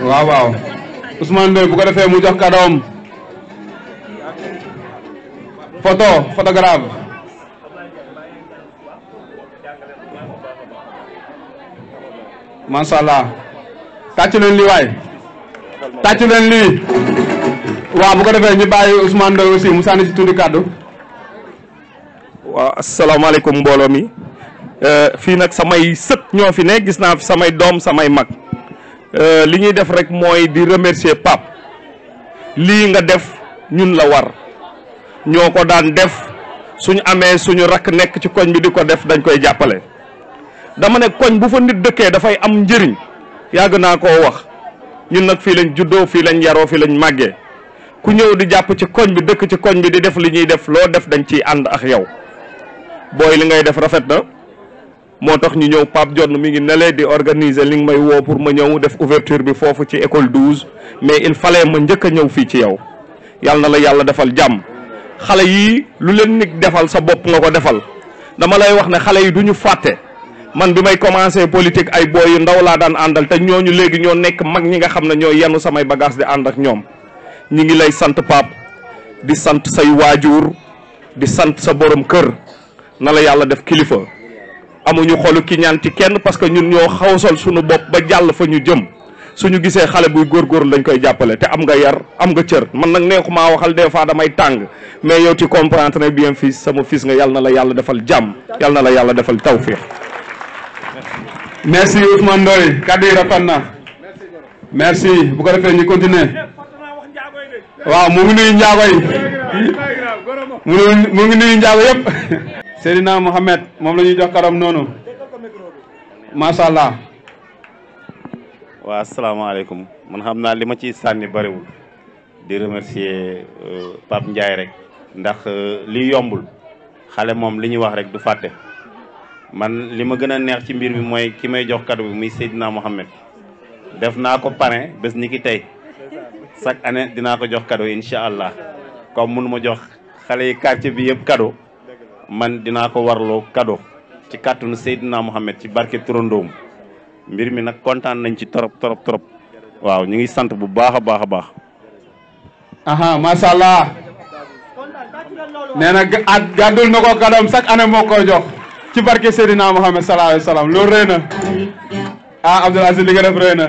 waaw waaw Ousmane Ndoye bu ko defee mu jox kàddoom photographe mashallah tàcc leen lii waay tàcc leen lii waaw bu ko defee ñu bàyyi Ousmane Ndoye aussi mu sànni ci tuuti kàddu. waaw asalaamaaleykum mbooloo mi fii nag samay sët ñoo fi ne gis naa fi samay doom samay mag li ñuy def rek mooy di remercier Pape lii nga def ñun la war ñoo ko daan def suñu amee suñu rakk nekk ci koñ bi di ko def dañ koy jàppale dama ne koñ bu fa nit dëkkee dafay am njëriñ yàgg naa koo wax ñun nag fii lañ juddoo fii lañ yaroo fii lañ màggee ku ñëw di jàpp ci koñ bi dëkk ci koñ bi di def li ñuy def loo def dañ ciy ànd ak yow booy li ngay def rafet na moo tax ñu ñëw Pape Dione mi ngi nelee di organiser li nga may woo pour ma ñëw def ouverture bi foofu ci école 12 mais il fallait ma njëkk a ñëw fii ci yow yàlla na la yàlla defal jàmm xale yii lu leen nit defal sa bopp nga ko defal dama lay wax ne xale yi du ñu fàtte man bi may commencé politique ay booy yu ndaw laa daan àndal te ñooñu léegi ñoo nekk mag ñi nga xam ne ñoo yenu samay bagage di ànd ak ñoom ñi ngi lay sant Pape di sant say waajur di sant sa borom kër na la yàlla def kilifa amuñu xolu ki ñaan ci kenn parce que ñun ñoo xawsal suñu bopp ba jàll fa ñu jëm suñu gisee xale buy góorgóorlu dañ koy jàppale te am nga yar am nga cër man nag neexumaa waxal des fois damay tàng mais yow tu comprends très bien fils sama fils nga yàlla na la yàlla defal jàmm yàlla na la yàlla defal tawfiq. merci Ousmane Ndoye kàddu yi rafet na merci bu ko defee ñu continuer waaw mu ngi nuyu njaago yi mu ngi nuyu njaago yëpp Seydina Mohamed moom la ñuy jox karam noonu macha allah. waaw asalaamaaleykum man xam naa li ma ciy sànni bariwul di remercier Pape Ndiaye rek ndax li yombul xale moom li ñuy wax rek du fàtte man li ma gën a neex ci mbir mi mooy ki may jox cadeau bi muy Seydina Mohamed def naa ko parrain bés ni ki tey chaque année dinaa ko jox cadeau incha allah comme mënu ma jox xale yi quartier bi yëpp cadeau man dinaa ko warloo cadeau ci kàttanu Seydina Mohamed ci barke turandoom mbir mi nag kontaan nañ ci trop trop trop waaw ñu ngi sant bu baax a baax a baax. aha macha allah nee na gàddul na ko kadam chaque année moo koy jox ci barke Seydina Mohamed sallallahu alayhi wa sallam loolu rëy na ah Abdoul Aziz li nga def rëy na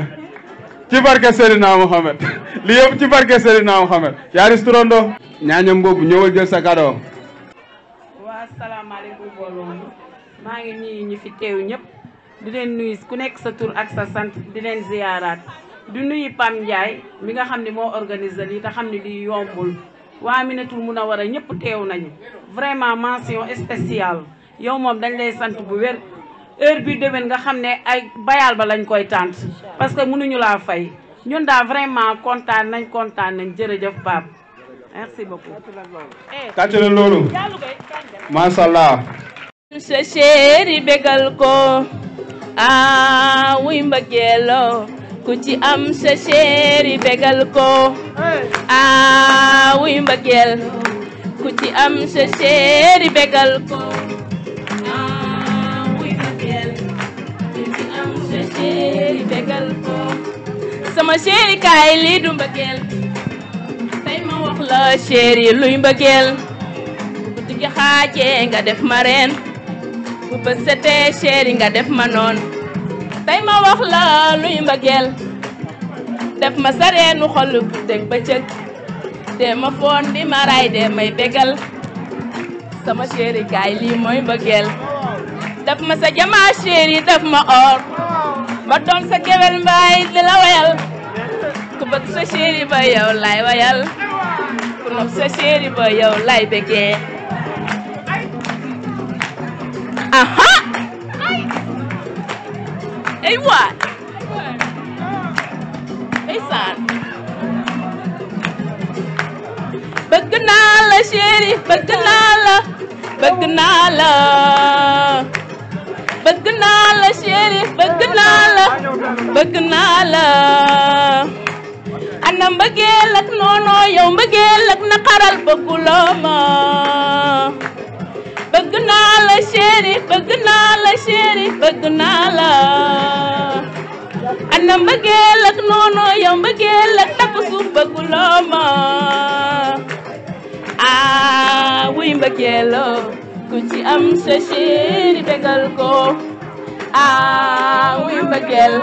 ci barke Seydina Mohamed li yëpp ci barke Seydina Mohamed yaaris turando ñaañam boobu ñëwal jël sa cadeau. waa asalaamaaleykum mbooloo maa ngi nuyu ñi fi teew ñëpp di leen nuyu ku nekk sa tur ak sa sant di leen ziyaaraat di nuyu Pam Ndiaye mi nga xam ne moo organisé lii te xam ne lii yombul waa Minatul Munawara ñëpp teew nañu vraiment mention spéciale yow moom dañ lay sant bu wér heure bi déwén nga xam ne ay bayal ba lañ koy tànt parce que mënuñu laa fay ñun daal vraiment kontaan nañ jërëjëf Pape merci beaucoup. kàcce la loolu macha allah. sa chéri bégal ko ah wuy mbëggeelo ku ci am sa chéri bégal ko ah wuy mbëggeel ku ci am sa chéri bégal ko ah wuy mbëggeel ku ci am sa chéri bégal ko sama chéri kaay lii du mbëggeel tey ma wax la chéri luy mbëggeel bu digg xaajee nga def ma reen bu bët setee chéri nga def ma noon tey ma wax la luy mbëggeel def ma sa reenu xol bu teg bëccëg dee ma foon di ma raay dee may bégal sama chéri kaay lii mooy mbëggeel def ma sa jamaa chéri def ma or ma doon sa gewel mbaay di la wayal ku bëgg sa chéri ba yow lay wayal ku nopp sa chéri ba yow lay bégee aha ay waay ay saan bëgg naa la chéri bëgg naa la bëgg naa la bëgg naa la chéri bëgg naa la bëgg naa la ana mbëggeel ak noono yow mbëggeel ak naqaral bëgguloo ma bëgg naa la chéri bëgg naa la chéri bëgg naa la ana mbëggeel ak noono yow mbëggeel ak takku suuf bëgguloo ma ah wuy mbëggeelo ku ci am sa chéri bégal ko ah wuy mbëggeel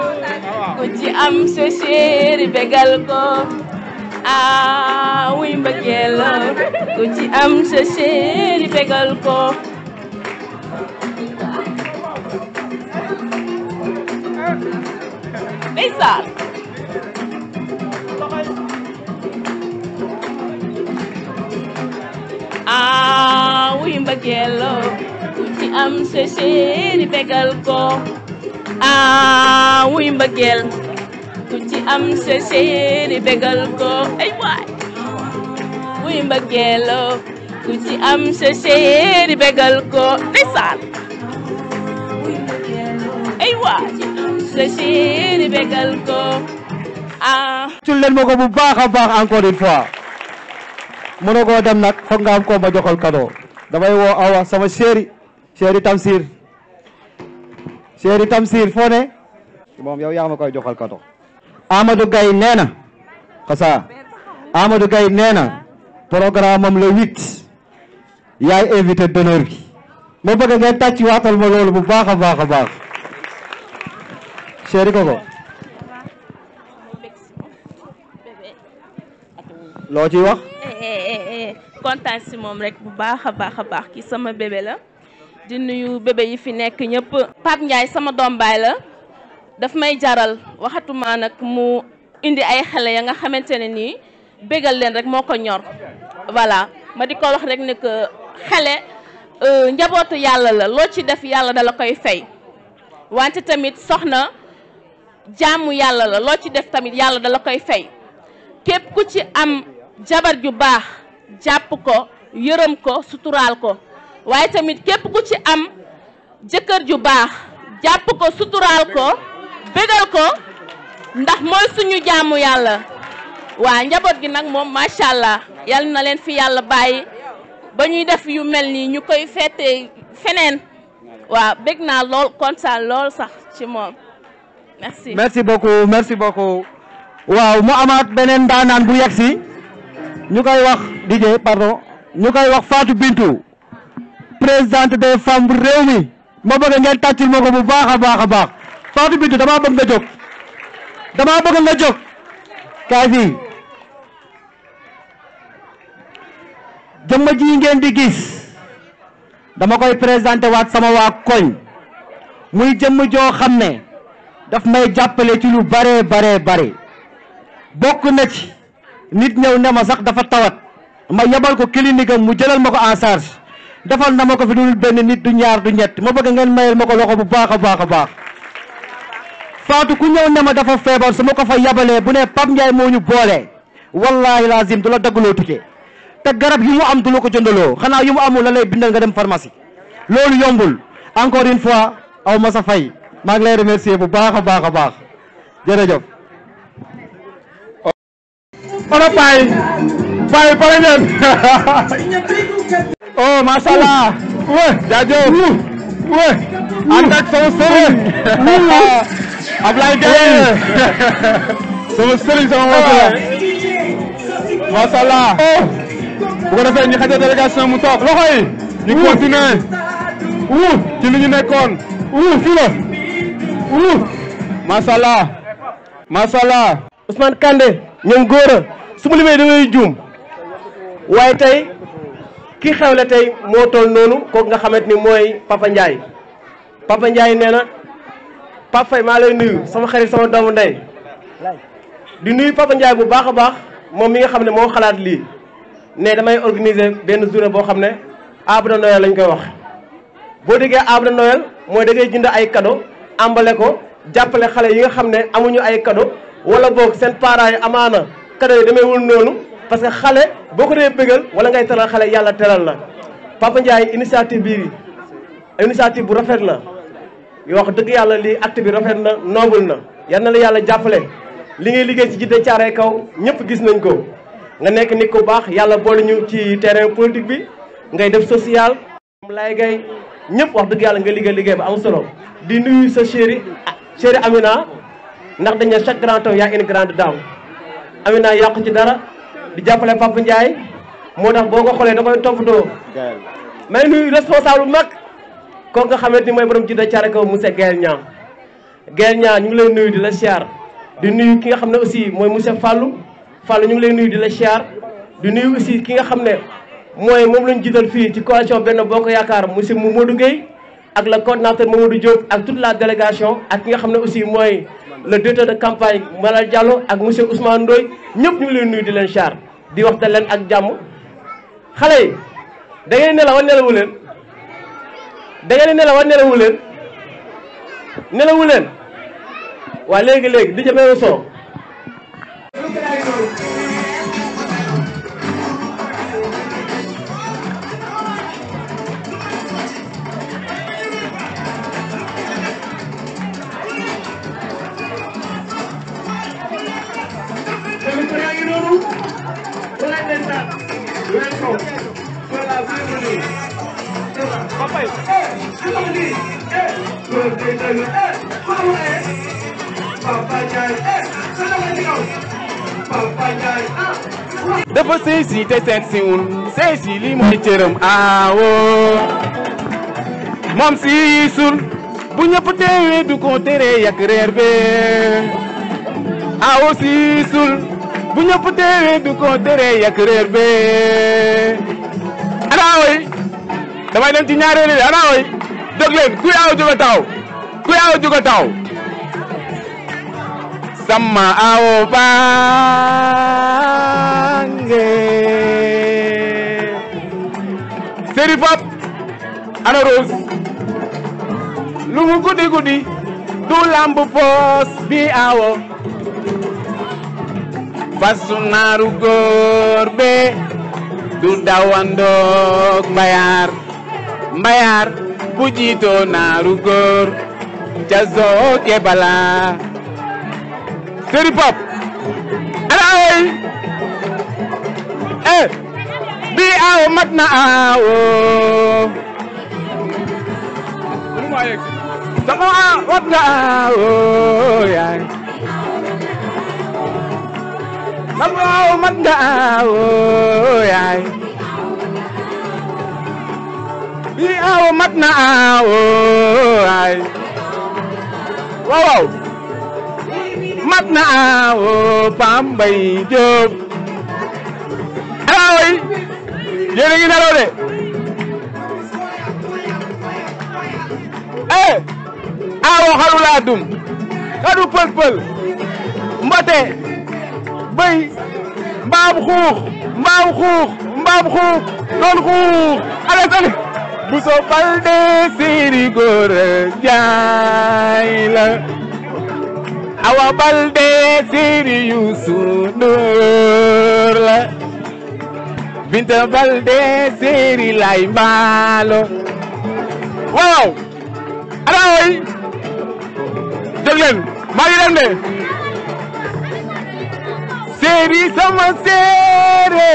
ku ci am sa chéri bégal ko ah wuy mbëggeelo ku ci am sa chéri bégal ko ndeysaan ah wuy mbëggeelo ku ci am sa chéri bégal ko ah wuy mbëggeel ku ci am sa chéri bégal ko ay waay wuy mbëggeelo ku ci am sa chéri bégal ko ndeysaan ay waay sa chéri bégal ko ah tul leen ma ko bu baax a baax encore une fois mënoo koo dem nag foog nga am koo ma joxal cadeau damay woo awa sama chéri Tamsir chéri Tamsir foo ne moom yow yaa ma koy joxal cadeau Amadou Gaye nee na xasa Amadou Gaye nee na programme am le 8 yaay invité d'honneur bi ma bëgg ngeen tàcc waatal ma loolu bu baax a baax a baax chéri koko loo ciy wax kontaan si moom rek bu baax a baax ki sama bébé la di nuyu bébé yi fi nekk ñëpp Pape Ndiaye sama doom baay la daf may jaral waxatuma nag mu indi ay xale ya nga xamante ne nii bégal leen rek moo ko ñor voilà ma di ko wax rek ne que xale njabootu yàlla la loo ci def yàlla dala koy fay wante tamit soxna jaamu yàlla la loo ci def tamit yàlla dala koy fay képp ku ci am jabar ju baax jàpp ko yërëm ko suturaal ko waaye tamit képp ku ci am jëkkër ju baax jàpp ko suturaal ko bégal ko ndax mooy suñu jaamu yàlla waa njaboot gi nag moom macha allah yal na leen fi yàlla bàyyi ba ñuy def yu mel nii ñu koy fete feneen waaw bég naa lool kontaan lool sax ci moom merci. merci beaucoup merci beaucoup. waaw mu amaat beneen daanaan bu yegsi ñu koy wax DJ pardon ñu koy wax Fatou Bintou présidente des femmes bu réew mi ma bëgg ngeen tàccul ma ko bu baax a baax a baax Fatou Bintou damaa bëgg nga jóg damaa bëgg nga jóg kaay fii jëmm ji ngeen di gis dama koy présenté waat sama waa koñ muy jëmm joo xam ne daf may jàppale ci lu bare bare bokk na ci nit ñëw ne ma sax dafa tawat ma yebal ko clinique am mu jëlal ma ko en charge defal na ma ko fi dul benn nit du ñaar du ñett ma bëgg ngeen mayel ma ko loxo bu baax a baax a baax Fatou ku ñëw ne ma dafa feebar su ma ko fa yabalee bu ne Pape Ndiaye moo ñu boole wallahi lazim du la daggaloo tike te garab yu mu am du la ko jëndaloo xanaa yu mu amul la lay bindal nga dem pharmacie loolu yombul encore une fois aw ma sa fay maa ngi lay remercier bu baax a baax a baax jërëjëf. Ono Paye Paye pare ngeen oh macha allah jaajëf ànd ak sama sëriñ Ablaye Gaye sama sëriñ sama mbokk macha allah bu ko defee ñu xaja délégation mu toog loxo yi ñu continuer ci li ñu nekkoon fii la macha allah macha allah Ousmane Kandé ñoom góor su ma limee da ngay juum waaye tey ki xewle tey moo toll noonu kooku nga xamante ni mooy Papa Ndiaye Papa Ndiaye nee na Pape Faye maa lay nuyu sama xarit sama doomu ndey di nuyu Papa Ndiaye bu baax a baax moom mi nga xam ne moo xalaat lii ne damay organiser benn journée boo xam ne arbre de Noël lañ koy wax boo déggee arbre de Noël mooy da ngay jënd ay cadeau ambale ko jàppale xale yi nga xam ne amuñu ay cadeau wala boog seen parents yi amaana cadeau yi demeewul noonu parce que xale boo ko dee bëggal wala ngay teral xale yàlla teral la Papa Ndiaye initiative bii initiative bu rafet la yoo wax dëgg yàlla lii acte bi rafet na noble na yal na la yàlla jàppale li ngay liggéey ci Djiddah Thiaroye Kaw ñëpp gis nañ ko nga nekk nit ku baax yàlla boole ñu ci terrain politique bi ngay def social lay gay ñëpp wax dëgg yàlla nga liggéey ba am solo di nuyu sa chéri Amina ndax dañ ne chaque grand homme y a une grande dame Amina yàqu ci dara di jàppale Papa Ndiaye moo tax boo ko xoolee da koy toppatoo may nuyu responsable bu mag kooku nga xamante ni mooy borom Djiddah Thiaroye Kaw monsieur Gaël Niang ñu ngi lay nuyu di la siyaar di nuyu ki nga xam ne aussi mooy monsieur Fallou ñu ngi lay nuyu di la siyaar di nuyu aussi ki nga xam ne mooy moom lañu jiital fii ci coalition Benno Bokk Yaakaar monsieur Mamadou Gueye ak le coordinateur Mamadou Diop ak toute la délégation ak ki nga xam ne aussi mooy le directeur de campagne Malal Diallo ak monsieur Ousmane Ndoye ñëpp ñu ngi leen nuyu di leen siyaar di waxtaan leen ak jàmm xale yi da ngeen nelaw a nelawu leen da ngeen nelaw a nelawu leen nelawu leen waa léegi di jëmee soo dafa sëy si te seet si wul sëy si lii mooy cëram aawoo moom siisul bu ñëpp teewee du ko tere yak reer bee aawoo siisul bu ñëpp teewee du ko tere yak reer bee anaawoy damay dem ci ñaareelu bi anaawoy jóg leen kuy aaw jóg a taw kuy aaw jóg a taw sama aawo bange seri fop ana Rose lu mu guddi guddi du lamb poos bi aawo fasu naaru góor be du dawandoog mbayaar bu jiitoo naaru góor ca zooke bala Seri Pap alaaway bi aaw mat na aawo sama mat na aawo yaay sama aaw mat na aawo yaay bi aaw mat na aawo yaay waaw mat na aawo Pambay Jóob alaaway yéen a ngi nelaw de aawo xalu laa dum xadu pël mbote bëy mbaam xuux doon xuux ale bu soo Balde Seri Gora Njaay la Awa Balde Seri Youssou Ndour la Binta Balde Seri Lay Mbaalo waaw alaaway jóg leen maa ngi dem de Seri sama seere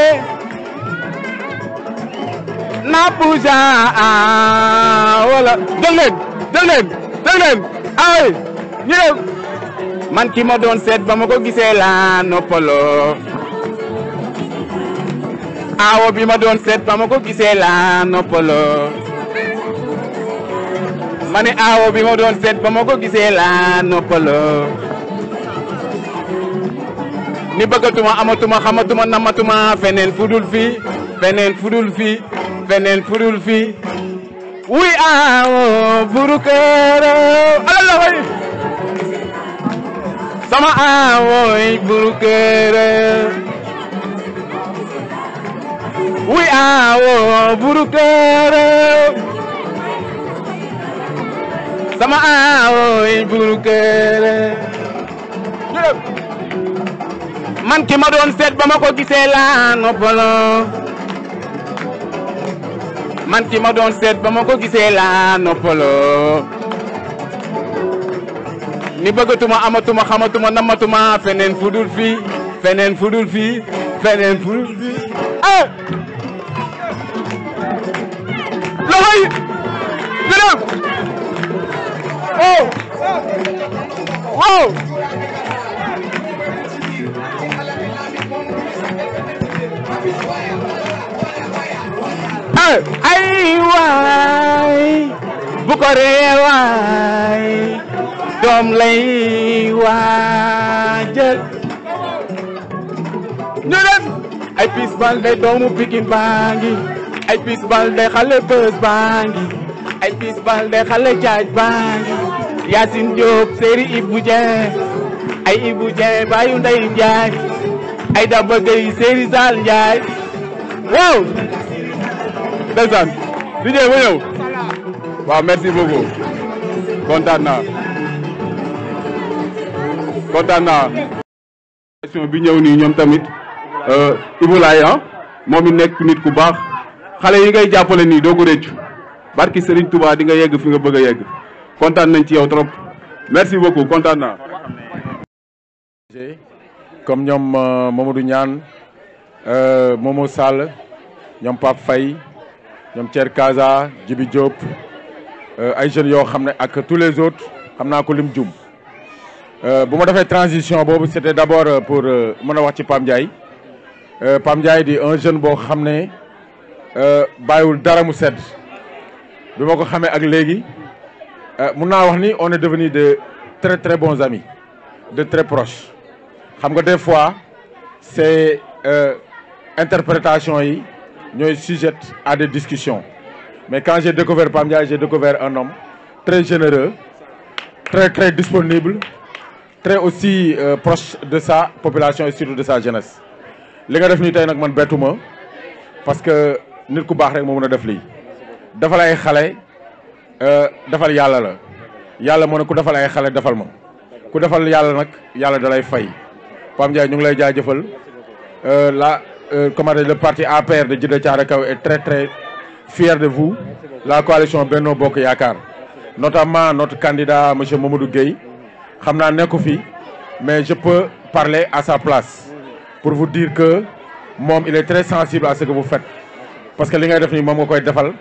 na puja wala jóg leen ay ñu dem man ki ma doon seet ba ma ko gisee la noppaloo aawo bi ma doon seet ba ma ko gisee la noppaloo ma ne aawo bi ma doon seet ba ma ko gisee la noppaloo ni bëggatuma amatuma xamatuma namatuma feneen fudul fii wuy aawo buru kër ala la way sama aawo buru kër wuy aawo buru kër sama aawo buru kër man ki ma doon seet ba ma ko gisee la noppaloo man ki ma doon seet ba ma ko gisee la noppaloo ni bëggatuma amatuma xamatuma namatuma feneen fudul fii loxo yi gërëm wow ay waay bu ko reewaay doom lay waajal ñu dem ay Pis Balde doomu Pikin baangi ay Pis Balde xale Beuz baangi ay Pis Balde xale Caaj baangi Yacine Diop Seri Ibou Dieng ay Ibou Dieng bayu Ndey Njaay ay Daba Gueye Seri Sall Njaay waaw ndeysaan di ñëw ba ñëw waaw merci beaucoup kontaan naa question bi ñëw nii ñoom tamit Ibou Laye moom it nekk nit ku baax xale yi ngay jàppale nii doo ko réccu barki Serigne Touba di nga yegg fi nga bëgg a yegg kontaan nañ ci yow trop merci beaucoup kontaan naa comme ñoom Mamadou Niane Momo Sall ñoom Pape Faye ñoom Thier Kaza Djibi Diop ay jeunes yoo xam ne ak tous les autres xam naa ko lim jum bu ma defee transition boobu c'était d'abord pour mën a wax ci Pam Ndiaye Pam Ndiaye di un jeune boo xam ne bàyyiwul dara mu sedd bi ma ko xamee ak léegi mun naa wax ni on est devenu de très très bons amis de très proches xam nga des fois c'est interprétation yi ñooy sujet à des discussions mais quand j'ai découvert Pam Ndiaye j'ai découvert un homme très généreux très très disponible très aussi proche de sa population et surtout de sa jeunesse li nga def nii tey nag man bettuma parce que nit ku baax rek moo mën a def lii defal ay xale defal yàlla la yàlla moo ne ku defal ay xale defal ma ku defal yàlla nag yàlla dalay fay Pam Ndiaye ñu ngi lay jaajëfal comment dire, le parti APR de Djiddah Thiaroye Kao est très fier de vous, la coalition Benno Bokk Yaakaar, notamment notre candidat monsieur Mamadou Gueye. xam naa nekku fi mais je peux parler à sa place pour vous dire que moom il est très sensible à ce que vous faites parce que li ngay def nii moom nga koy defal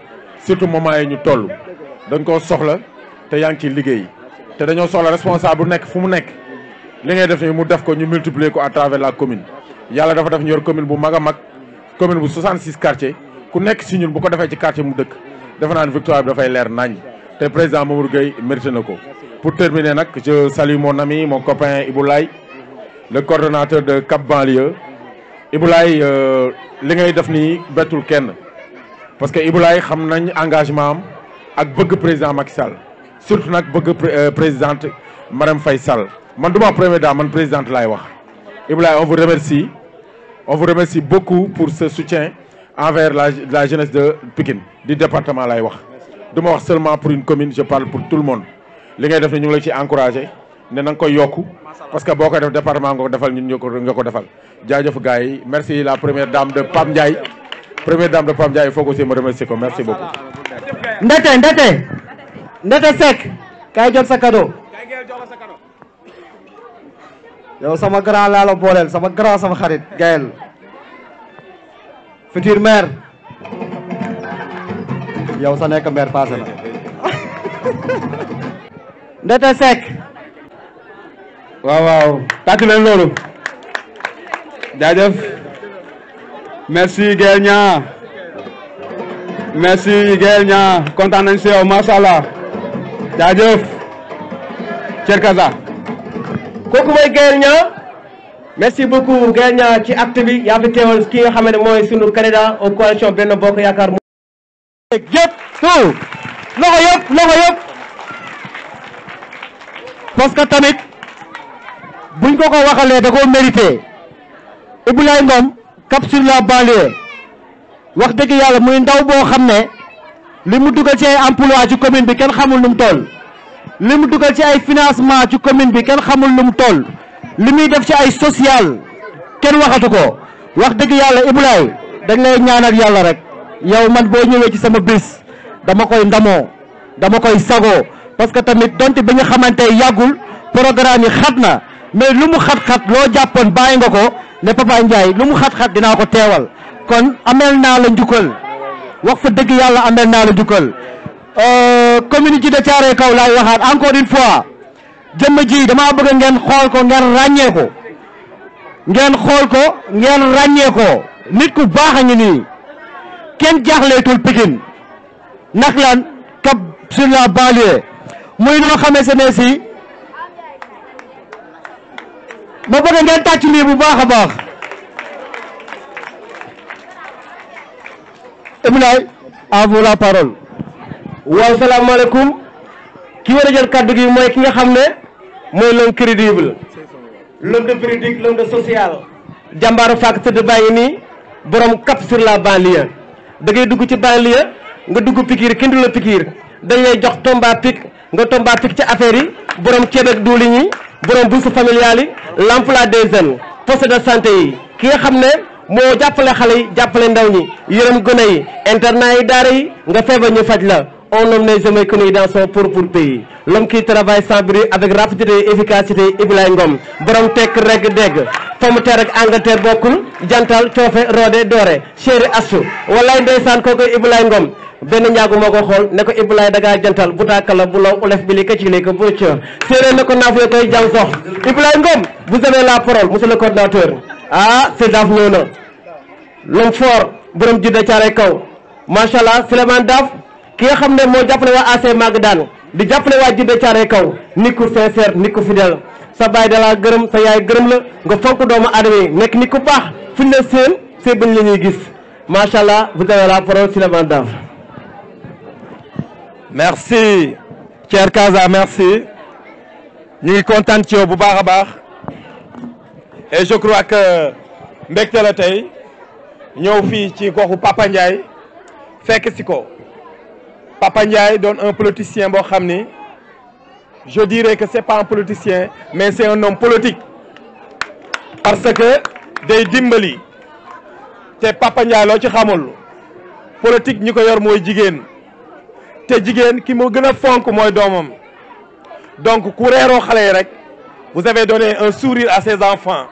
surtout moment yi ñu toll dañ koo soxla te yaa ngi ciy liggéey te dañoo soxla responsable bu nekk fu mu nekk li ngay def nii mu def ko ñu multiplier ko à travers la commune yàlla dafa def ñu yor commune bu mag a mag commune bu 66 quartiers ku nekk si ñun bu ko defee ci quartier mu dëkk defe naa ne victoire bi dafay leer nañ te président Mamadou Gueye mérité na ko. Pour terminer nag je salue mon ami mon copain Iboulaye le coordonnateur de Cap Banlieue Iboulaye li ngay def nii bettul kenn parce que Iboulaye xam nañ engagement am ak bëgg président Macky Sall surtout nag bëgg présidente Marème Faye Sall man du ma première dame man présidente laay wax Iboulaye on vous remercie beaucoup pour ce soutien envers la jeunesse de Pikine du département laay wax du ma wax seulement pour une commune je parle pour tout le monde li ngay def ne ñu ngi la ci encouragé ne na nga koy yokku parce que boo koy def département nga ko defal ñun nga ko defal jaajëf gars yi merci la première dame de Pape Ndiaye il faut aussi me remercier ko merci beaucoup. Ndete Seck kay jot sa cadeau yow sama grand laa la booleel sama grand sama xarit Gaël futur maire yow sa nekk maire passé na Ndete Seck waaw tàccu leen loolu jaajëf merci Gaël Niang merci Gaël Niang kontaan nañ si yow macha allah jaajëf Thier Kaza kooku mooy Gaël Niang merci beaucoup Gaël Niang ci acte bi yaa fi teewal ki nga xam ne mooy sunu candidat au coalition Benno Bokk Yaakaar yëpp tout loxo yëpp parce que tamit buñ ko waxalee da koo mérité Iboulaye Ngom Cap sur la banlieue wax dëgg yàlla muy ndaw boo xam ne li mu dugal ci ay emploi ci commune bi kenn xamul nu mu toll li mu dugal ci ay financement ci commune bi kenn xamul nu mu toll li muy def ci ay social kenn waxatu ko wax dëgg yàlla Iboulaye dañ lay ñaanal yàlla rek yow man boo ñëwee ci sama bis dama koy ndamoo dama koy sagoo parce que tamit donte bi nga xamante yàggul programme yi xat na mais lu mu xat-xat loo jàppoon bàyyi nga ko ne Papa Ndiaye lu mu xat-xat dinaa ko teewal kon amel naa la njukkal wax fa dëgg yàlla amel naa la njukkal commune Djiddah Thiaroye Kao laay waxaat encore une fois jëmm ji dama bëgg ngeen xool ko ngeen ràññee ko ngeen ràññee ko nit ku baax a ngi nii kenn jaaxleetul Pikine ndax lan Cap sur la banlieue muy loo xamee ne si ma bëgg ngeen tàcc lii bu baax a baax Iboulaye à vous la parole. waaw salaamaaleykum ki war a jël kaddu gi mooy ki nga xam ne mooy l'homme crédible l'homme de politique l'homme de social jàmbaaru fàkk tëdd bàyyi nii borom Cap sur la banlieue da ngay dugg ci banlieue nga dugg pikiir kenn du la pikiir dañ lay jox tomba pik nga tomba pik ci affaire yi borom ceeb ak diwlin yi borom bourse familiale yi l'emploi des jeunes poste de santé yi ki nga xam ne moo jàppale xale yi jàppale ndaw ñi yërëm gone yi internat yi daara yi nga feebar ñu faj la on homme n'est jamais connu dans son propre pays l'homme qui travaille sans bruit avec rapidité et efficacité Iboulaye Ngom borom tekk reg dégg pomme terre ak Angleterre bokkul jantal coofe roode doore chéri astu wallaay ndeysaan kooku Iboulaye Ngom benn ñaagu moo ko xool ne ko Iboulaye dagaa jantal bu taakala bu law ulef bi li ka ci li ko bucc séeréer ne ko naaf yo koy jam sox Iboulaye Ngom vous avez la parole monsieur le coordinateur ah c'est Daaf ñëw na l'homme fort borom Djiddah Thiaroye Kao macha allah Souleymane Daaf ki nga xam ne moo jàppale waa AC Magadan di jàppale waa Djiddah Thiaroye Kao nit ku sincère nit ku fidèle sa baay da laa gërëm sa yaay gërëm la nga fonk doomu aadama yi nekk nit ku baax fuñ la seen bañ la ñuy gis macha allah vous avez la parole Souleymane Daaf. merci Thier Kaza merci ñu ngi kontaan ci yow bu baax a baax et je crois que mbégte la tey ñëw fii ci goxu Papa Ndiaye fekk si ko Papa Ndiaye doon un politicien boo xam ni je dirais que c'est pas un politicien mais c'est un homme politique parce que day dimbali te Papa Ndiaye loo ci xamul politique ñi ko yor mooy jigéen te jigéen ki mu gën a fonk mooy doomam donc ku reeroo xale yi rek vous avez donné un sourire à ses enfants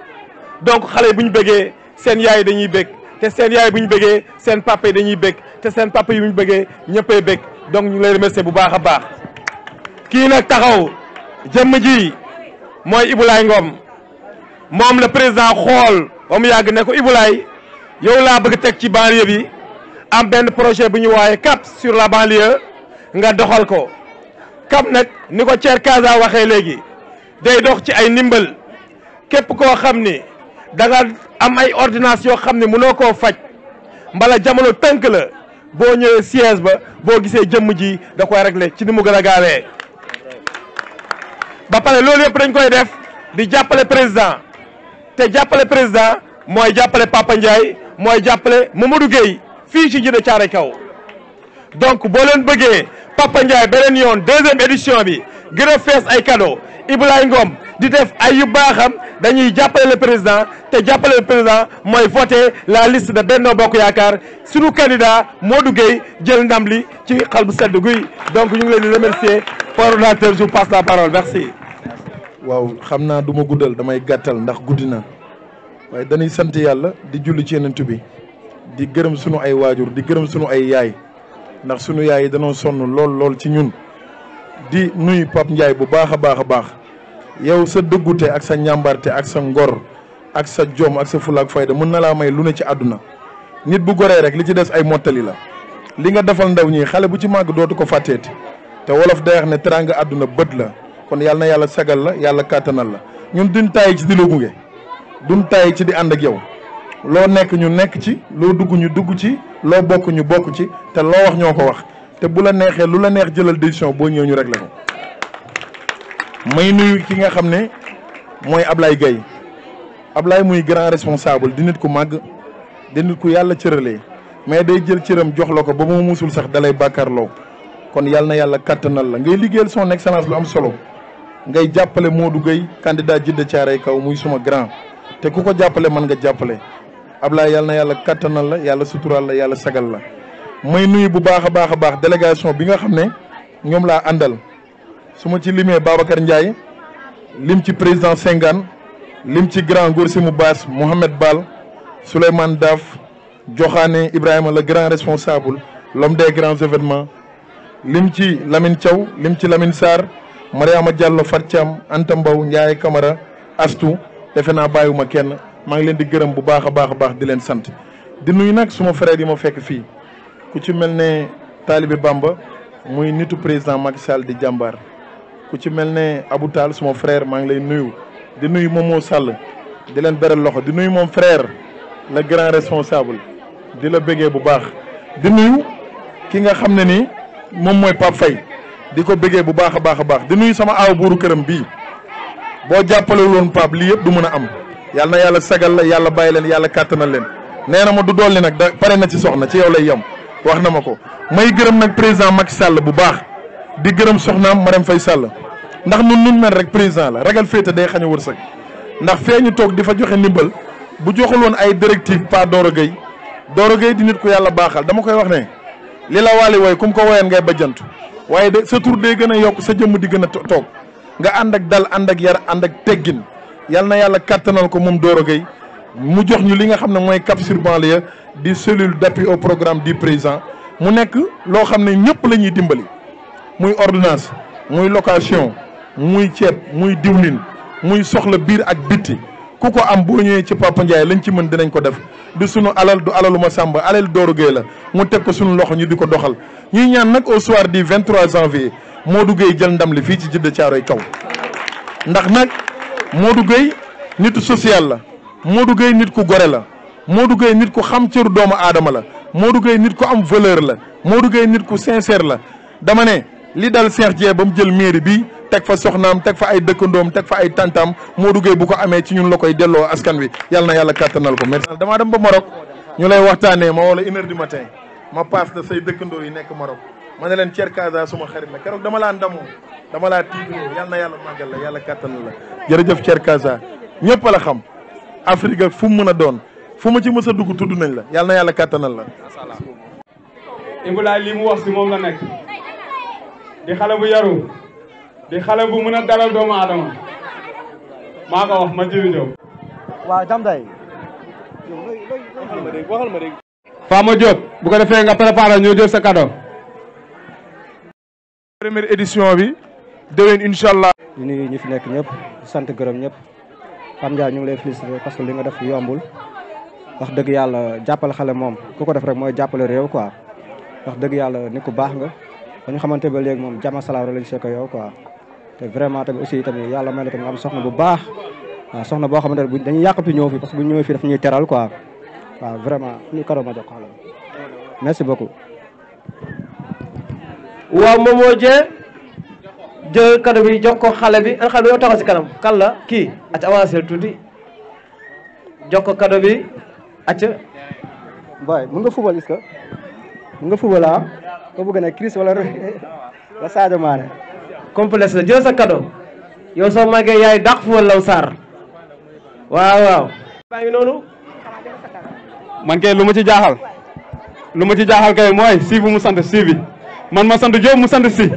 donc xale yi bu ñu bëggee seen yaay dañuy bëgg te seen yaay bu ñu bëggee seen papa yi dañuy bëgg te seen papa yi bu ñu bëggee ñëppay bëgg donc ñu ngi lay remercier bu baax a baax. kii nag taxaw jëmm ji mooy Ibulaay Ngom moom le président xool ba mu yàgg ne ko Ibulaay yow laa bëgg teg ci banlieue bi am benn projet bu ñu wooye cap sur la banlieue nga doxal ko cap nag ni ko Thier Casa waxee léegi day dox ci ay ndimbal képp koo xam ni da nga am ay ordonnance yoo xam ne mënoo koo faj mbala jamono tënk la boo ñëwee siège ba boo gisee jëmm ji da koy régler ci ni mu gën a gaawee ba pare loolu yëpp dañ koy def di jàppale président te jàppale président mooy jàppale Papa Ndiaye mooy jàppale Mamadou Gueye fii ci Djiddah Thiaroye Kaw donc boo leen bëggee Papa Ndiaye beneen yoon deuxième édition bi gën a fees ay cadeau Ibulaay Ngom di def ay yu baaxam dañuy jàppale le président te jàppale le président mooy voter la liste de Benno Bokk Yaakaar sunu candidat Modou Gueye jël ndam li ci xal bu sedd guy donc ñu ngi leen di remercier coordonnateur je vous passe la parole merci. waaw xam naa du ma guddal damay gàttal ndax guddi na waaye dañuy sant yàlla di julli ci Yonent bi di gërëm sunu ay waajur di gërëm sunu ay yaay ndax sunu yaay yi danoo sonn lool ci ñun di nuyu Pape Ndiaye bu baax a baax a baax yow sa dëggute ak sa njàmbarte ak sa ngor ak sa jom ak sa fula ak fayda mën na laa may lu ne ci àdduna nit bu goree rek li ci des ay mottali la li nga defal ndaw ñi xale bu ci màgg dootu ko fàtteeti te wolof day wax ne teraanga àdduna bët la kon yàlla na yàlla sagal la yàlla kàttanal la ñun duñ tàyyi ci di la gunge duñ tàyyi ci di ànd ak yow loo nekk ñu nekk ci loo dugg ñu dugg ci loo bokk ñu bokk ci te loo wax ñoo ko wax te bu la neexee lu la neex jëlal décision boo ñëw ñu réglé ko. may nuyu ki nga xam ne mooy Ablaye Gueye Ablaye muy grand responsable di nit ku màgg di nit ku yàlla cëralee mais day jël cëram jox la ko ba mu musul sax dalay bàkkaarloo kon yàlla na yàlla kattanal la ngay liggéeyal son excellence lu am solo ngay jàppale Modou Gueye candidat Djiddah Thiaroye Kaw muy suma grand te ku ko jàppale mën nga jàppale Ablaye yàlla na yàlla kattanal la yàlla suturaal la yàlla sagal la. may nuyu bu baax a baax délégation bi nga xam ne ñoom laa àndal su ma ci limee Babacar Ndiaye lim ci président Senghane lim ci grand Goursimou Bass Mohamed Bal Souleymane Daf Joxaane Ibrahima le grand responsable l'homme des grands événements lim ci Lamine Thiaw lim ci Lamine Sarr Mariama Diallo Fathiam Anta Mbow Ndiaye Camara Astou defe naa bàyyiwuma kenn maa ngi leen di gërëm bu baax a baax di leen sant di nuyu nag suma frère yi ma fekk fii ku ci mel ne Talibé Bamba muy nitu président Macky Sall di jàmbaar ku ci mel ne Abou Tall suma frère maa ngi lay nuyu di nuyu Momo Sall di leen beral loxo di nuyu moom frère le grand responsable di la bëggee bu baax di nuyu ki nga xam ne ni moom mooy Pape Faye di ko bëggee bu baax a baax di nuyu sama aaw buuru këram bii boo jàppale woon Pape lii yëpp du mën a am yàlla na yàlla sagal la yàlla bàyyi leen yàlla kàttanal leen nee na ma du dolli nag da pare na ci soxna ci yow lay yem wax na ma ko may gërëm nag président Macky Sall bu baax di gërëm soxnaam Marème Faye Sall ndax nun mel rek président la ragal féete day xañ a wërsëg ndax fee ñu toog di fa joxe ndimbal bu joxul woon ay directive pas Doro Gueye di nit ku yàlla baaxal dama koy wax ne li la waali wooy kum ko woyan ngay bajjantu waaye de sa tur day gën a yokk sa jëmm di gën a toog nga ànd ak dal ànd ak yar ànd ak teggin yàlla na yàlla kattanal ko moom Doro Gueye mu jox ñu li nga xam ne mooy cap sur banlieue di cellule d'appui au programme du président mu nekk loo xam ne ñëpp la ñuy dimbali muy ordonnance muy location muy ceeb muy diwlin muy soxla biir ak bitti ku ko am boo ñëwee ci Papa Ndiaye lañ ci mën dinañ ko def du sunu alal du alalu ma sàmba alal Doro Gueye la mu teg ko sunu loxo ñu di ko doxal ñuy ñaan nag au soir du 23 janvier Modou Gueye jël ndam li fii ci Djiddah Thiaroye Kaw ndax nag Modou Gueye nitu social la Modou Gueye nit ku gore la Modou Gueye nit ku xam cëru doomu aadama la Modou Gueye nit ku am valeur la Modou Gueye nit ku sincère la dama ne li dal Cheikh Dieng ba mu jël mairie bi teg fa soxnaam teg fa ay dëkkandoom teg fa ay tantam Modou Gueye bu ko amee ci ñun la koy delloo askan wi yàlla na yàlla kàttanal ko merci. damaa dem ba Maroc ñu lay waxtaanee ma wala 1h du matin ma paas la say dëkkandoo yi nekk Maroc ma ne leen Thier Casa suma xarit la keroog dama laa ndamoo dama laa tiitaroo yàlla na yàlla màggal la yàlla kàttanal la jërëjëf Thier Casa ñëpp la xam Afrique ak fu mu mën a doon fu ma ci mës a dugg tudd nañ la yàlla na yàlla kàttanal la. Ibulaay lii mu wax si moom la nekk di xale bu yaru di xale bu mën a dalal doomu aadama maa ko wax ma Djibi Diop. waaw jam day Fama Diop bu ko defee nga préparé ñoo jël sa cadeau. première édition bi déwén incha allah. di nuyu ñi fi nekk ñëpp sant gërëm ñëpp Pam Ndiaye ñu ngi lay félicité parce que li nga def yombul wax dëgg yàlla jàppale xale moom ku ko def rek mooy jàppale réew quoi wax dëgg yàlla nit ku baax nga ba ñu xamante ba léegi moom jàmm salaam rek lañ sekk yow quoi te vraiment tamit aussi tamit yàlla may na tamit nga am soxna bu baax waaw soxna boo xamante ne dañuy yàqatu ñëw fi parce que bu ñëwee fii daf ñuy teral quoi waaw vraiment ñu kado ma jox ko xale merci beaucoup. waaw Momo Dieng jël cadeau bi jox ko xale bi an xale bi yow taxaw si kanam kan la kii acca avancé tuuti jox ko cadeau bi acca boy mën nga football est-ce que mën nga football ah ko bëgg na Chris wala la Sadio Mané complexe la jël sa cadeau yow soo màggee yaay dàq football law Sarr waaw baa ngi noonu man kay lu ma ci jaaxal kay mooy si bu mu sant si bi man ma sant Diop mu sant si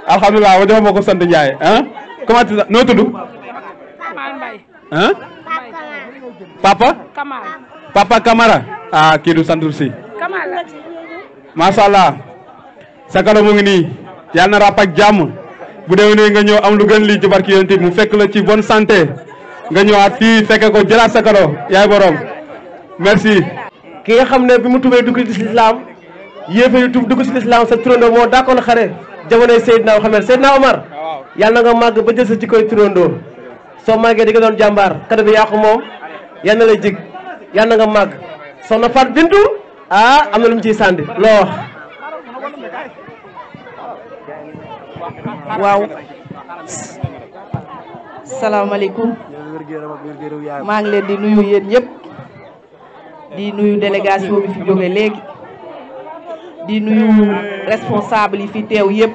alhamdulilah wa jox ma ko sant Ndiaye ah comment tu noo tudd ah papa Camara ah kii du sant si macha allah sa kado mu ngi nii yàlla na ràpp ak jàmm bu déwénee nga ñëw am lu gën lii ci barki yonent mu fekk la ci bonne santé nga ñëwaat fii fekke ko jëlaat sa kado yaay borom merci. ki nga xam ne bi mu tubee dugg ci lislaam yéefari tub dugg ci lislaam sa turandoo moo daakoon xare jamonoy Seydina Muhammad Seydina Omar yàlla na nga màgg ba jël sa ci koy turandoo soo màggee di nga doon jàmbaar kado bi yàqu moom yal na lay jig yal na nga màgg soxna Fat Bintu am na lu mu ciy sànni loo wax. waaw salaamaaleykum maa ngi leen di nuyu yéen ñëpp di nuyu délégation bi fi jóge léegi di nuyu responsable yi fi teew yëpp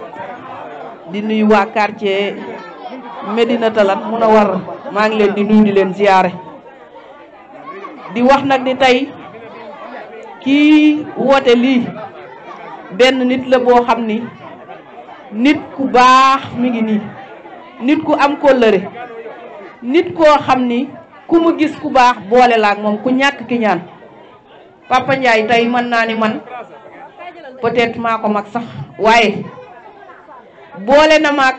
di nuyu waa quartier Médina Talat Munawwara maa ngi leen di nuyu di leen ziyaare di wax nag ni tey kii woote lii benn nit la boo xam ni nit ku baax mi ngi nii nit ku am kóllëre nit koo xam ni ku mu gis ku baax boole la ak moom ku ñàkk ki ñaan Papa Ndiaye tey mën naa ni man peut-être maa ko mag sax waaye boole na maag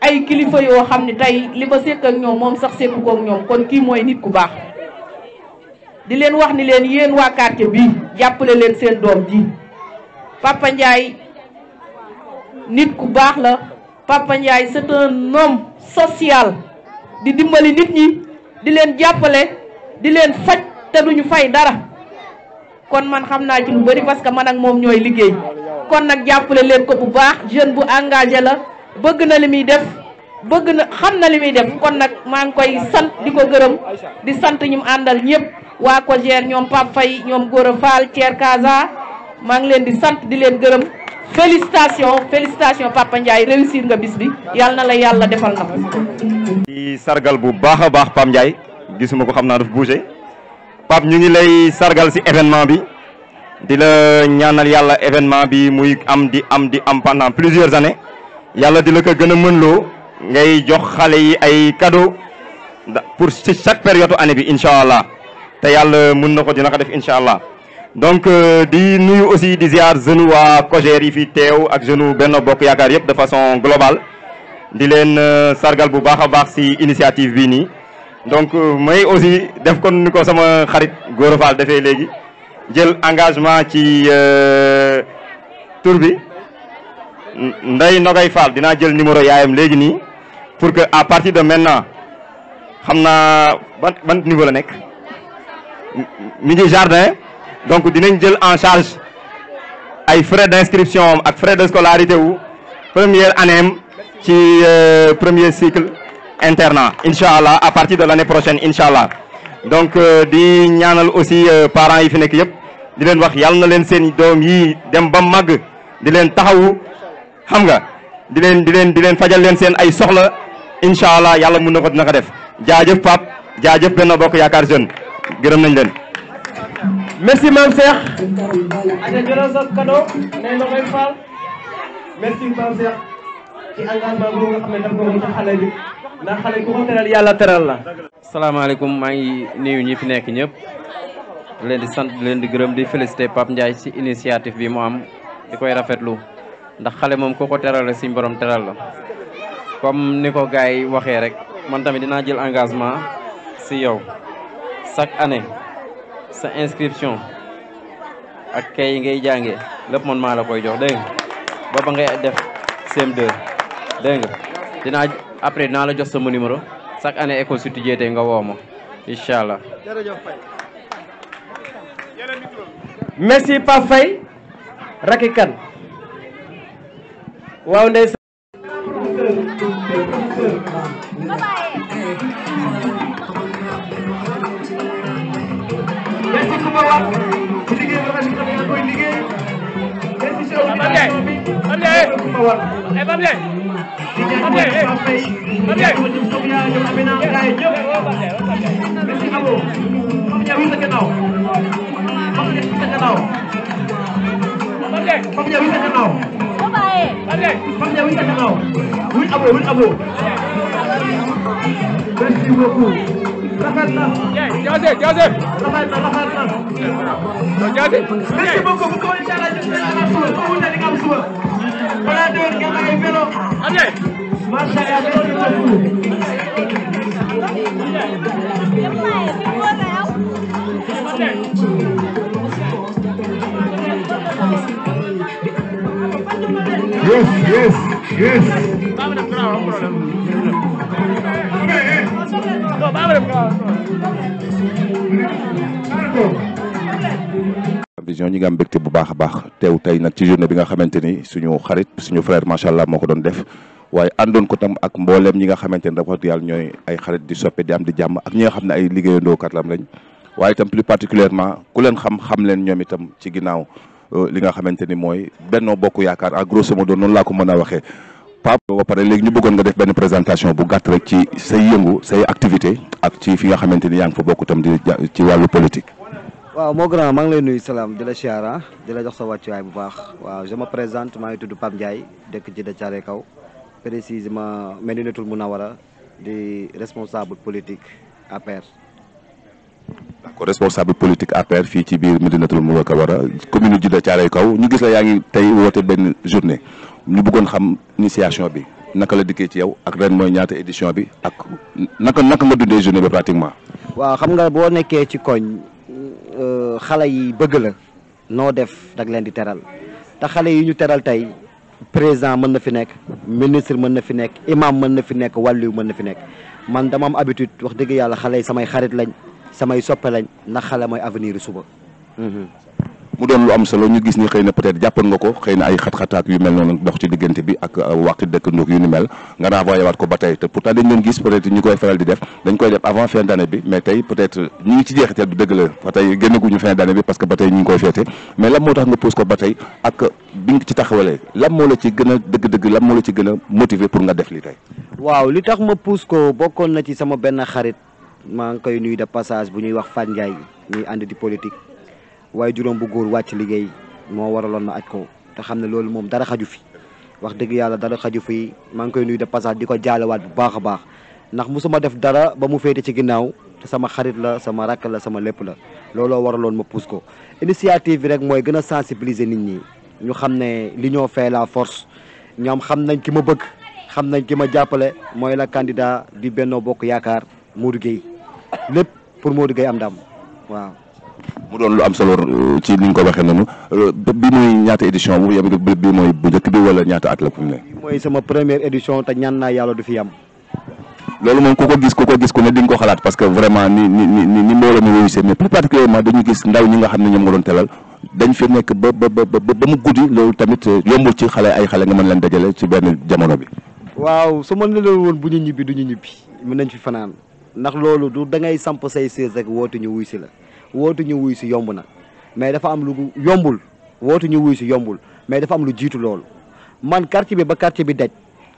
ay kilifa yoo xam ni tey li ma sekk ak ñoom moom sax sekku ko ak ñoom kon kii mooy nit ku baax di leen wax ni leen yéen waa quartier bii jàppale leen seen doom ji Papa Ndiaye nit ku baax la Papa Ndiaye c'est un homme social di dimbali nit ñi di leen jàppale di leen faj te duñu fay dara kon man xam naa ci lu bari parce que man ak moom ñooy liggéey kon nag jàppale leen ko bu baax jeune bu engagé la bëgg na li muy def bëgg na xam na li muy def kon nag maa ngi koy sant di ko gërëm di sant ñu mu àndal ñëpp waa Kogère ñoom Pape Faye ñoom Gora Fall Thier Kaza maa ngi leen di sant di leen gërëm félicitations Papa Ndiaye réussir nga bis bi yàlla na la yàlla defal na ko. di sargal bu baax a baax Pam Ndiaye gisuma ko xam naa daf bougé Pape ñu ngi lay sargal ci événement bi di la ñaanal yàlla événement bi muy am di am pendant plusieurs années yàlla di la ko gën a mënloo ngay jox xale yi ay cadeau pour ci chaque période année bi incha allah te yàlla mën na ko dina ko def incha allah. donc di nuyu aussi di ziar jeune waa Kogère yi fi teew ak jeune Benno Bokk Yaakaar yëpp de façon globale di leen sargal bu baax a baax ci initiative bii nii donc may aussi def kon ni ko sama xarit Gora Fall defee léegi jël engagement ci tur bi Ndeye Nogay Fall dinaa jël numéro yaayam léegi nii pour que à partir de maintenant xam naa ban niveau la nekk mi ngi jardin donc dinañ jël en charge ay frais d'inscription ak frais de scolarité wu première année ci premier cycle internat incha allah à partir de l'année prochaine incha allah donc di ñaanal aussi parents yi fi nekk yëpp di leen wax yàlla na leen seen doom yi dem ba màgg di leen taxawu xam nga di leen fajal leen seen ay soxla incha allah yàlla mun na ko dina ko def jaajëf Pape jaajëf Benno Bokk Yaakaar jeune gërëm nañ leen. merci Mame Cheikh. Aja jëlal sa cadeau nee na koy faal. merci Mame Cheikh ci engagement boobu nga xam ne daf ko ci xale bi ndax xale ku ko teral yàlla teral la. salaamaaleykum maa ngi nuyu ñi fi nekk ñëpp di leen di sant di leen di gërëm di féliciter Pape Ndiaye ci initiative bi mu am di koy rafetlu ndax xale moom ku ko teral la suñ borom teral la comme ni ko gars yi waxee rek man tamit dinaa jël engagement si yow chaque année sa inscription ak kay yi ngay jàngee lépp man maa la koy jox dégg nga ba ngay def CM2 dégg nga dinaa la jox sama numéro chaque année école su tijjeetee nga woo ma incha allah. merci Pape Faye Racky Kane waaw ndey merci Kumba War ci liggéey bi nga xam ne koy liggéey merci ci organisation bi Kumba War merci beaucoup rafet na jaase rafet na merci beaucoup bu ko inshallah ko wona di am suba bala doon ngeen ay vélo masha yes vision ñi nga am mbégte bu baax a baax teew tey nag ci journée bi nga xamante ni suñu xarit suñu frère macha allah moo ko doon def waaye àndoon ko tam ak mbooleem ñi nga xamante ni dafa yàlla ñooy ay xarit di soppe di am di jàmm ak ñi nga xam ne ay liggéeyandoo kat lam lañ waaye itam plus particulièrement ku leen xam leen ñoom itam ci ginnaaw li nga xamante ni mooy Benno Bokk Yaakaar en grosso modo noonu laa ko mën a waxee Pape ba pare léegi ñu bëggoon nga def benn présentation bu gàtt rek ci say yëngu say activité ak ci fi nga xamante ni yaa ngi fa bokk itam di ci wàllu politique. waaw moo grand maa ngi lay nuyu salaam di la siyaara di la jox sa wàccuwaay bu baax waaw je me présente maa ngi tudd Pape Ndiaye dëkk ci de Thiaroye Kaw précisément Médinatoul Mounawara di responsable politique APR. d'accord responsable politique APR fii ci biir Médinatoul Mounawara commune Djiddah Thiaroye Kaw ñu gis la yaa ngi tey woote benn journée ñu bëggoon xam initiation bi naka la dikkee ci yow ak ren mooy ñaata édition bi ak naka nga dundee journée bi pratiquement. waaw xam nga boo nekkee ci koñ xale yi bëgg la noo def dag leen di teral te xale yi ñu teral tey président mën na fi nekk ministre mën na fi nekk imam mën na fi nekk wàllu mën na fi nekk man dama am habitude wax dëgg yàlla xale yi samay xarit lañ samay soppe lañ ndax xale mooy avenir suba. mu doon lu am solo ñu gis ni xëy na peut-être jàppoon nga ko xëy na ay xat-xataak yu mel noonu dox ci diggante bi ak waxtu dëkkandoog yu ni mel nga renvoyé waat ko ba tey te pourtant dañ leen gis peut-être ñu koy faral di def dañ koy def avant fin d'année bi mais tey peut-être ñu ngi ci jeexital bi dëgg la ba tey génnaguñu fin d'année bi parce que ba tey ñu ngi koy féete mais lan moo tax nga pousse ko ba tey ak bi nga ci taxawalee lan moo la ci gën a dëgg-dëgg lan moo la ci gën a motiver pour nga def li tey. waaw li tax ma pousse ko bokkoon na ci sama benn xarit maa ngi koy nuyu de passage bu ñuy wax Fane Ndiaye ñuy ànd di politique waaye juróom bu góor wàcc liggéey moo waraloon ma aj ko te xam ne loolu moom dara xaju fi wax dëgg yàlla dara xaju fi maa ngi koy nuyu de passage di ko jaalewaat bu baax a baax ndax musuma def dara ba mu féete ci ginnaaw te sama xarit la sama rakk la sama lépp la looloo waraloon ma pousse ko initiative bi rek mooy gën a sensibiliser nit ñi ñu xam ne l'union fait la force ñoom xam nañ ki ma bëgg xam nañ ki ma jàppale mooy la candidat di Benno Bokk Yaakaar Modou Gueye lépp pour Modou Gueye am ndam waaw. mu doon lu am solo ci ni nga ko waxee noonu bi mooy ñaata édition bu yem bi mooy bu njëkk bi wala ñaata at la fu mu ne. mooy sama première édition te ñaan naa yàlla du fi yam. loolu moom ku ko gis ku ne di nga ko xalaat parce que vraiment ni mbooloo mi réussir mais plus particulièrement dañu gis ndaw ñi nga xam ne ñoom nga doon telal dañ fi nekk ba mu guddi loolu tamit yombul ci xale ay xale nga mën leen dajale ci benn jamono bi. waaw su ma ne la woon bu ñu ñibbi du ñu ñibbi mën nañ fi fanaan ndax loolu du da ngay samp say sées rek wootu ñu wuy si la wootu ñu wuy si yomb na mais dafa am lu yombul wootu ñu wuy si yombul mais dafa am lu jiitu loolu man quartier bi ba quartier bi daj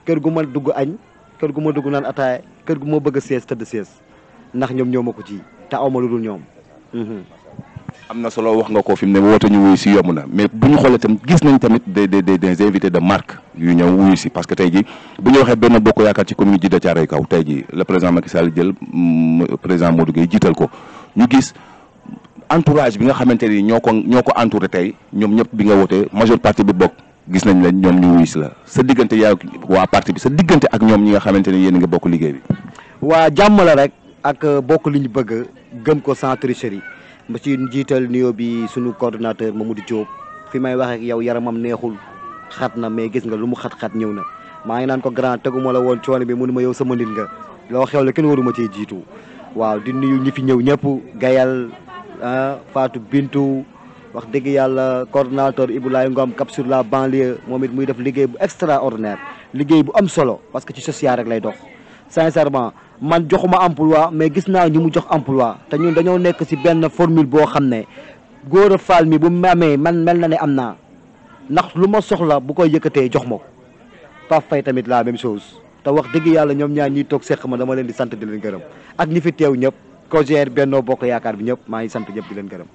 kër gu ma dugg añ kër gu ma dugg naan ataaya kër gu ma bëgg a sées tëdd sées ndax ñoom ñoo ma ko ji te aw ma lu dul ñoom. am na solo wax nga ko fi mu ne woote ñu wuyu si yomb na mais bu ñu xoolee tam gis nañ tamit des invités de marque yu ñëw wuyu si parce que tey jii bu ñu waxee Benno Bokk Yaakaar ci commune Djiddah Thiaroye Kaw tey jii le président Macky Sall jël président Modou Gueye jiital ko ñu gis entourage bi nga xamante ni ñoo ko entouré tey ñoom ñëpp bi nga wootee majeure partie bi bokk gis nañ leen ñoom ñu wuyu si la sa diggante yaa waa parti bi sa diggante ak ñoom ñi nga xamante ni yéen a ngi bokk liggéey bi. waa jàmm la rek ak bokk li ñu bëgg gëm ko sans tricherie ma ci njiital nuyoo bi sunu coordonnateur Mamadou Diop fi may wax ak yow yaramam neexul xat na mais gis nga lu mu xat-xat ñëw na maa ngi naan ko grand teguma la woon coono bi mu ne ma yow sama nit nga loo xew la kenn waruma cee jiitu waaw di nuyu ñi fi ñëw ñëpp Gayal Fatou Bintou wax dëgg yàlla coordonnateur Iboulaye Ngom Cap sur la banlieue moom it muy def liggéey bu extraordinaire liggéey bu am solo parce que ci social rek lay dox sincèrement man joxuma emploi mais gis naa ñu mu jox emploi te ñun dañoo nekk ci benn formule boo xam ne Gora Fall mi bu mu amee man mel na ne am naa ndax lu ma soxla bu koy yëkkatee jox ma ko Pape Faye tamit la même chose te wax dëgg yàlla ñoom ñaar ñiy toog seq ma dama leen di sant di leen gërëm ak ñi fi teew ñëpp COJER Benno Bokk Yaakaar bi ñëpp maa ngi sant ñëpp di leen gërëm.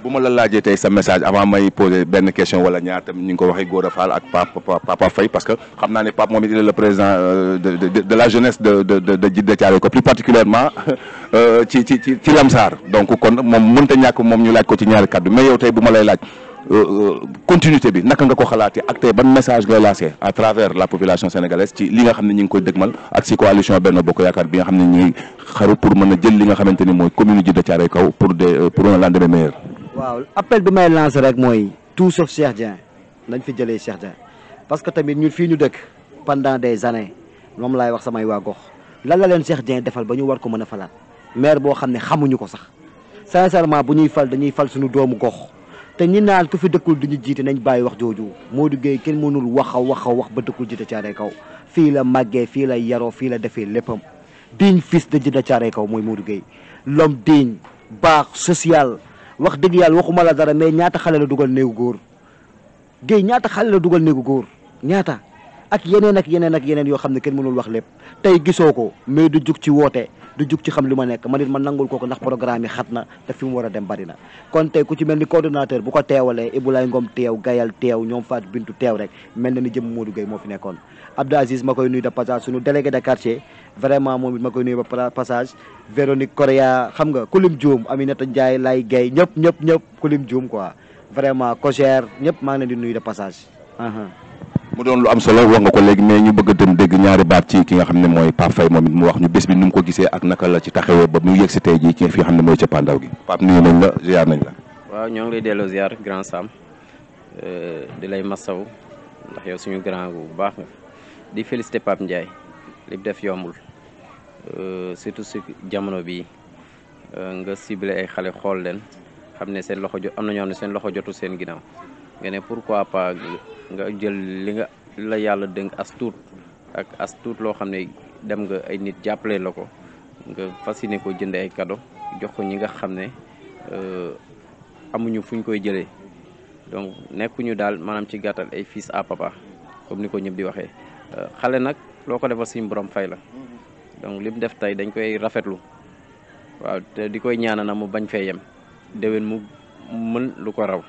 bu ma la laajee tey sa message avant may poser benn question wala ñaar tam ñu ngi ko waxee Gora Fall ak Papa Faye parce que xam naa ne Pape moom it il est le président de la jeunesse de Djiddah Thiaroye Kaw plus particulièrement ci Lamsar donc kon moom mënta ñàkk moom ñu laaj ko ci ñaari kaddu mais yow tey bu ma lay laaj continuité bi naka nga ko xalaatee ak tey ban message ngay lancé à travers la population sénégalaise ci li nga xam ne ñu ngi koy dëgmal ak si coalition Benno Bokk Yaakaar bi nga xam ne ñu ngi xaru pour mën a jël li nga xamante ni mooy commune Djiddah Thiaroye Kaw pour un lendemain meilleur. waaw appel bi may lancé rek mooy tout sauf Cheikh Dieng nañ fi jëlee Cheikh Dieng parce que tamit ñun fii ñu dëkk pendant des années moom laay wax samay waa gox lan la leen Cheikh Dieng defal ba ñu war ko mën a falaat maire boo xam ne xamuñu ko sax sincèrement bu ñuy fal dañuy fal suñu doomu gox te ñi naan ku fi dëkkul duñu jiite nañ bàyyi wax jooju Modou Gueye kenn mënul wax a wax ba dëkkul Djiddah Thiaroye Kaw fii la màggee fii la yaroo fii la defee léppam digne fils de Djiddah Thiaroye Kaw mooy Modou Gueye l'homme digne baax social wax dëgg yàlla waxuma la dara mais ñaata xale la dugal néegu góor Guèye ñaata xale la dugal néegu góor ñaata ak yeneen yoo xam ne kenn mënul wax lépp tey gisoo ko mais du jug ci woote du jug ci xam li ma nekk man it ma nangul ko ndax programme yi xat na te fi mu war a dem bari na kon tey ku ci mel ni coordonnateur bu ko teewalee Iboulaye Ngom teew Gayal teew ñoom Fatou Bintou teew rek mel na ni jëm Modou Gueye moo fi nekkoon Abdou Aziz ma koy nuyu de passage suñu délégué de quartier vraiment moom it ma koy nuyu ba passage Véronique Correa xam nga Kulim Dioum Aminata Ndiaye Lay Gueye ñëpp Kulim Dioum quoi vraiment COJER ñëpp maa ngi leen di nuyu de passage. mu doon lu am solo wax nga ko léegi mais ñu bëgg a dem dégg ñaari baat ci ki nga xam ne mooy Pape Faye moom it mu wax ñu bés bi nu mu ko gisee ak naka la ci taxawee ba mu yegg si tey jii ki fi nga xam ne mooy cappaandaw gi Pape nuyu nañ la ziar nañ la. waaw ñoo ngi lay delloo ziar grand Sam di lay masaw ndax yow suñu grand bu baax nga di félicité Pape Ndiaye li mu def yombul surtout si jamono bi nga ciblé ay xale xool leen xam ne seen loxo am na ñoo xam ne seen loxo jotu seen ginnaaw nga ne pourquoi pas nga jël li nga la yàlla dénk as tuut ak as tuut loo xam ne dem nga ay nit jàppale la ko nga fasciné ko jënd ay cadeau jox ko ñi nga xam ne amuñu fuñ koy jëlee donc nekkuñu daal maanaam ci gàttal ay fils à papa comme ni ko ñëpp di waxee xale nag loo ko defal suñu borom fay la donc li mu def tey dañ koy rafetlu waaw te di koy ñaana na mu bañ fee yem déwén mu mën lu ko raw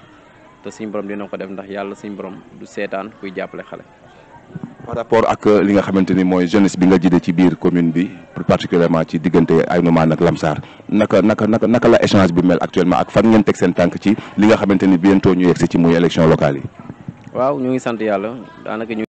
te suñu borom dina ko def ndax yàlla suñu borom du seetaan kuy jàppale xale. par rapport ak li nga xamante ni mooy jeunesse bi nga jiite ci biir commune bi plus particulièrement ci diggante Aïnoumane ak Lamsar naka la échange bi mel actuellement ak fan ngeen teg seen tànk ci li nga xamante ni bientôt ñu yegsi ci muy élection locale yi. waaw ñu ngi sant yàlla daanaka ñu